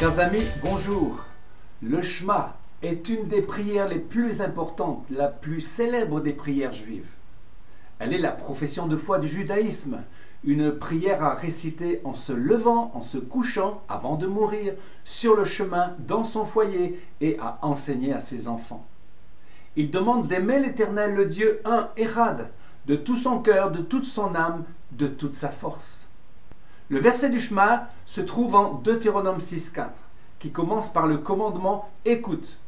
Chers amis, bonjour. Le Shema est une des prières les plus importantes, la plus célèbre des prières juives. Elle est la profession de foi du judaïsme, une prière à réciter en se levant, en se couchant, avant de mourir, sur le chemin, dans son foyer et à enseigner à ses enfants. Il demande d'aimer l'Éternel, le Dieu un, Echad, de tout son cœur, de toute son âme, de toute sa force. Le verset du Shema se trouve en Deutéronome 6,4, qui commence par le commandement « Écoute ».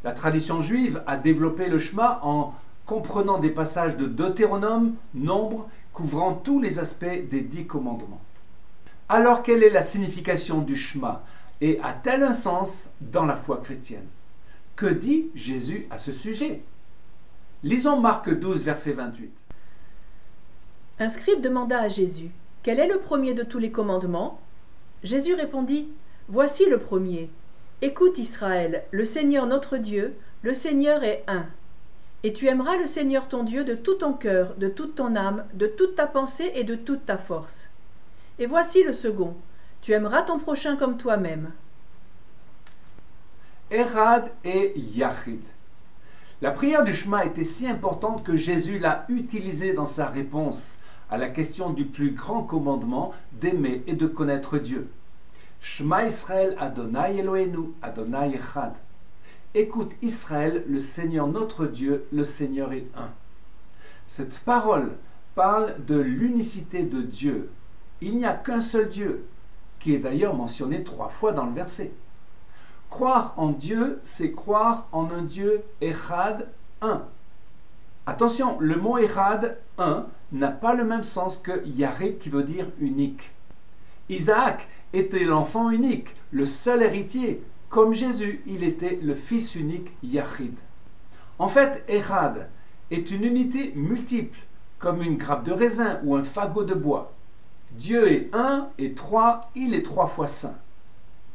La tradition juive a développé le Shema en comprenant des passages de Deutéronome, Nombre, couvrant tous les aspects des 10 commandements. Alors, quelle est la signification du Shema et a-t-elle un sens dans la foi chrétienne? Que dit Jésus à ce sujet? Lisons Marc 12, verset 28. Un scribe demanda à Jésus: « Quel est le premier de tous les commandements ?» Jésus répondit: « Voici le premier. Écoute Israël, le Seigneur notre Dieu, le Seigneur est un. Et tu aimeras le Seigneur ton Dieu de tout ton cœur, de toute ton âme, de toute ta pensée et de toute ta force. Et voici le second. Tu aimeras ton prochain comme toi-même. » Echad et Yachid. La prière du Shema était si importante que Jésus l'a utilisée dans sa réponse à la question du plus grand commandement d'aimer et de connaître Dieu. Shema Israël Adonai Eloheinu, Adonai Echad. Écoute Israël, le Seigneur notre Dieu, le Seigneur est un. Cette parole parle de l'unicité de Dieu. Il n'y a qu'un seul Dieu, qui est d'ailleurs mentionné 3 fois dans le verset. Croire en Dieu, c'est croire en un Dieu Echad, un. Attention, le mot Echad, un, n'a pas le même sens que Yarid qui veut dire unique. Isaac était l'enfant unique, le seul héritier. Comme Jésus, il était le fils unique Yachid. En fait, Echad est une unité multiple, comme une grappe de raisin ou un fagot de bois. Dieu est un et trois, il est 3 fois saint.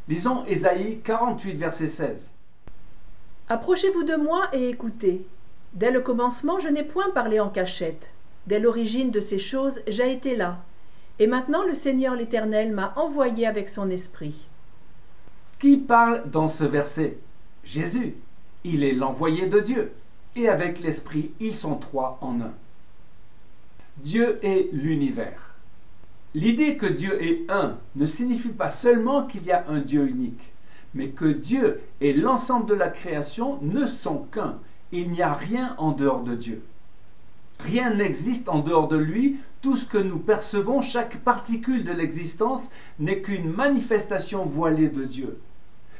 Lisons Ésaïe 48, verset 16. « Approchez-vous de moi et écoutez. Dès le commencement, je n'ai point parlé en cachette. Dès l'origine de ces choses, j'ai été là. Et maintenant, le Seigneur l'Éternel m'a envoyé avec son esprit. » Qui parle dans ce verset? Jésus. Il est l'envoyé de Dieu. Et avec l'Esprit, ils sont 3 en un. Dieu est l'univers. L'idée que Dieu est un ne signifie pas seulement qu'il y a un Dieu unique, mais que Dieu et l'ensemble de la création ne sont qu'un. Il n'y a rien en dehors de Dieu. Rien n'existe en dehors de lui. Tout ce que nous percevons, chaque particule de l'existence, n'est qu'une manifestation voilée de Dieu.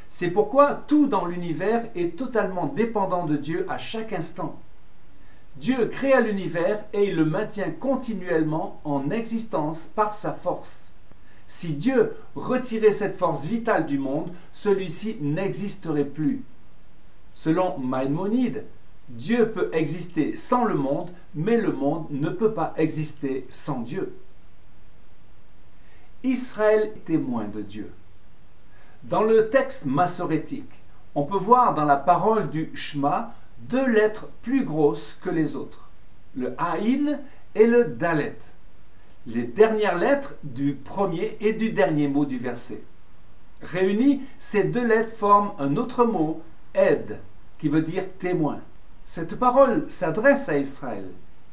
C'est pourquoi tout dans l'univers est totalement dépendant de Dieu à chaque instant. Dieu créa l'univers et il le maintient continuellement en existence par sa force. Si Dieu retirait cette force vitale du monde, celui-ci n'existerait plus. Selon Maïmonide, Dieu peut exister sans le monde, mais le monde ne peut pas exister sans Dieu. Israël est témoin de Dieu. Dans le texte massorétique, on peut voir dans la parole du Shema 2 lettres plus grosses que les autres, le Aïn et le Dalet, les dernières lettres du premier et du dernier mot du verset. Réunies, ces 2 lettres forment un autre mot, Ed, qui veut dire témoin. Cette parole s'adresse à Israël.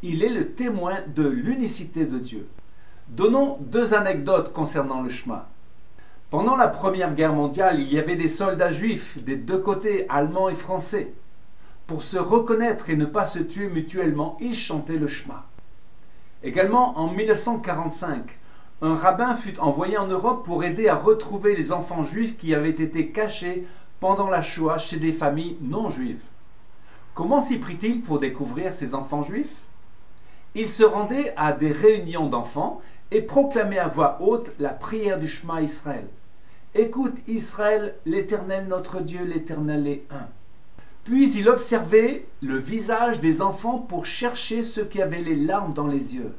Il est le témoin de l'unicité de Dieu. Donnons 2 anecdotes concernant le Shema. Pendant la Première Guerre mondiale, il y avait des soldats juifs des 2 côtés, allemands et français. Pour se reconnaître et ne pas se tuer mutuellement, ils chantaient le Shema. Également, en 1945, un rabbin fut envoyé en Europe pour aider à retrouver les enfants juifs qui avaient été cachés pendant la Shoah chez des familles non juives. Comment s'y prit-il pour découvrir ces enfants juifs? Il se rendait à des réunions d'enfants et proclamait à voix haute la prière du Shema Israël. Écoute Israël, l'Éternel notre Dieu, l'Éternel est un. Puis il observait le visage des enfants pour chercher ceux qui avaient les larmes dans les yeux.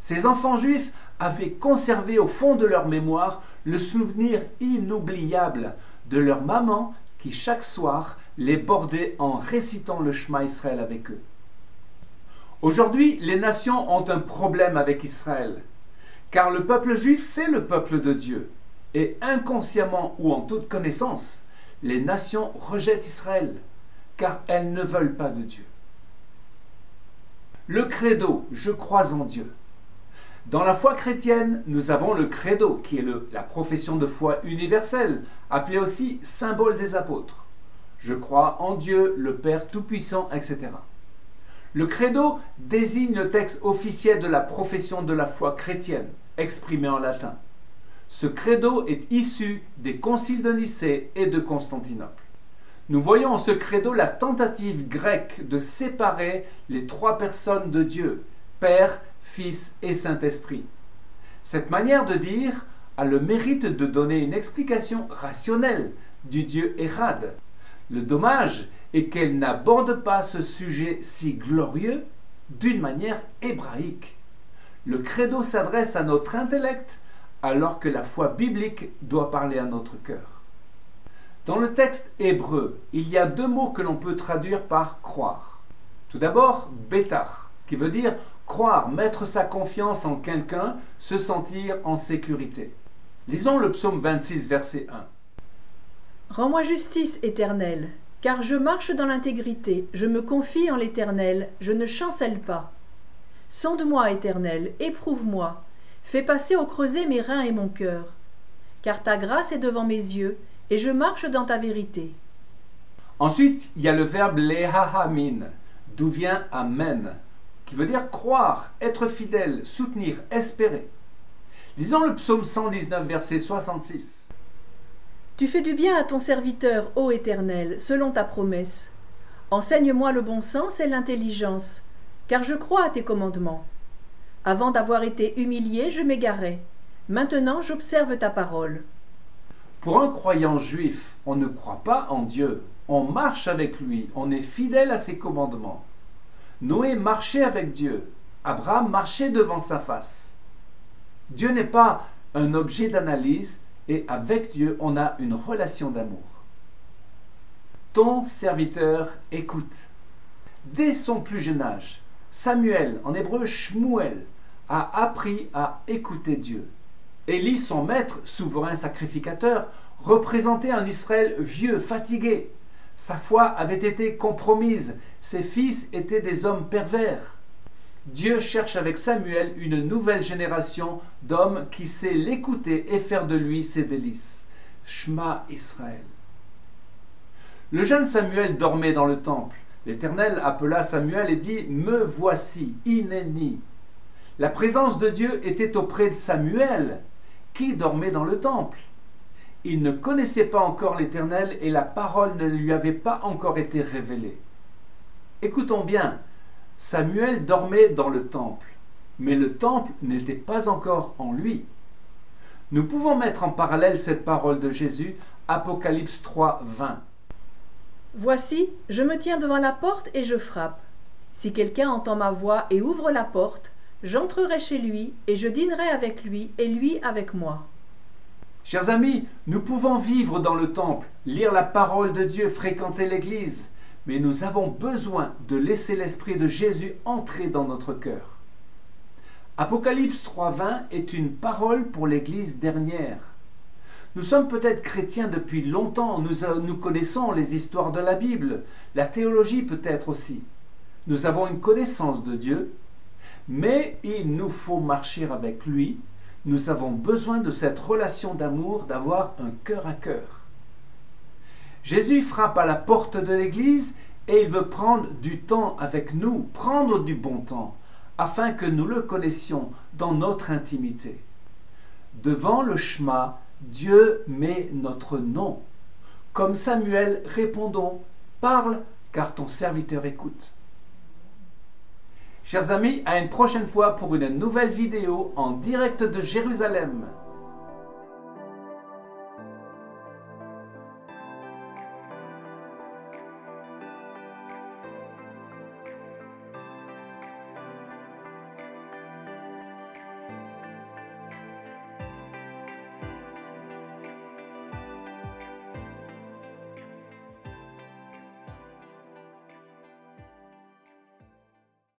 Ces enfants juifs avaient conservé au fond de leur mémoire le souvenir inoubliable de leur maman qui chaque soir les bordait en récitant le Shema Israël avec eux. Aujourd'hui, les nations ont un problème avec Israël, car le peuple juif, c'est le peuple de Dieu. Et inconsciemment ou en toute connaissance, les nations rejettent Israël, car elles ne veulent pas de Dieu. Le credo « Je crois en Dieu ». Dans la foi chrétienne, nous avons le credo, qui est la profession de foi universelle, appelée aussi symbole des apôtres. Je crois en Dieu, le Père Tout-Puissant, etc. Le credo désigne le texte officiel de la profession de la foi chrétienne, exprimé en latin. Ce credo est issu des conciles de Nicée et de Constantinople. Nous voyons en ce credo la tentative grecque de séparer les trois personnes de Dieu, Père, Fils et Saint-Esprit. Cette manière de dire a le mérite de donner une explication rationnelle du Dieu Ehad. Le dommage est qu'elle n'aborde pas ce sujet si glorieux d'une manière hébraïque. Le credo s'adresse à notre intellect alors que la foi biblique doit parler à notre cœur. Dans le texte hébreu, il y a deux mots que l'on peut traduire par croire. Tout d'abord, bétar, qui veut dire croire, mettre sa confiance en quelqu'un, se sentir en sécurité. Lisons le psaume 26, verset 1. Rends-moi justice, Éternel, car je marche dans l'intégrité, je me confie en l'Éternel, je ne chancelle pas. Sonde-moi, Éternel, éprouve-moi, fais passer au creuset mes reins et mon cœur, car ta grâce est devant mes yeux, et je marche dans ta vérité. Ensuite, il y a le verbe lehahamin, d'où vient amen, qui veut dire croire, être fidèle, soutenir, espérer. Lisons le psaume 119, verset 66. Tu fais du bien à ton serviteur, ô Éternel, selon ta promesse. Enseigne-moi le bon sens et l'intelligence, car je crois à tes commandements. Avant d'avoir été humilié, je m'égarais. Maintenant, j'observe ta parole. Pour un croyant juif, on ne croit pas en Dieu. On marche avec lui, on est fidèle à ses commandements. Noé marchait avec Dieu. Abraham marchait devant sa face. Dieu n'est pas un objet d'analyse et avec Dieu, on a une relation d'amour. Ton serviteur écoute. Dès son plus jeune âge, Samuel, en hébreu Shmuel, a appris à écouter Dieu. Élie, son maître, souverain sacrificateur, représentait un Israël vieux, fatigué. Sa foi avait été compromise, ses fils étaient des hommes pervers. Dieu cherche avec Samuel une nouvelle génération d'hommes qui sait l'écouter et faire de lui ses délices. Shema Israël. Le jeune Samuel dormait dans le temple. L'Éternel appela Samuel et dit « Me voici, Hineni ». La présence de Dieu était auprès de Samuel, qui dormait dans le temple. Il ne connaissait pas encore l'Éternel et la parole ne lui avait pas encore été révélée. Écoutons bien, Samuel dormait dans le temple, mais le temple n'était pas encore en lui. Nous pouvons mettre en parallèle cette parole de Jésus, Apocalypse 3, 20. Voici, je me tiens devant la porte et je frappe. Si quelqu'un entend ma voix et ouvre la porte, j'entrerai chez lui et je dînerai avec lui et lui avec moi. Chers amis, nous pouvons vivre dans le temple, lire la parole de Dieu, fréquenter l'église, mais nous avons besoin de laisser l'Esprit de Jésus entrer dans notre cœur. Apocalypse 3.20 est une parole pour l'église dernière. Nous sommes peut-être chrétiens depuis longtemps, nous connaissons les histoires de la Bible, la théologie peut-être aussi. Nous avons une connaissance de Dieu, mais il nous faut marcher avec lui. Nous avons besoin de cette relation d'amour, d'avoir un cœur à cœur. Jésus frappe à la porte de l'Église et il veut prendre du temps avec nous, prendre du bon temps, afin que nous le connaissions dans notre intimité. Devant le Shema, Dieu met notre nom. Comme Samuel, répondons, parle, car ton serviteur écoute. Chers amis, à une prochaine fois pour une nouvelle vidéo en direct de Jérusalem.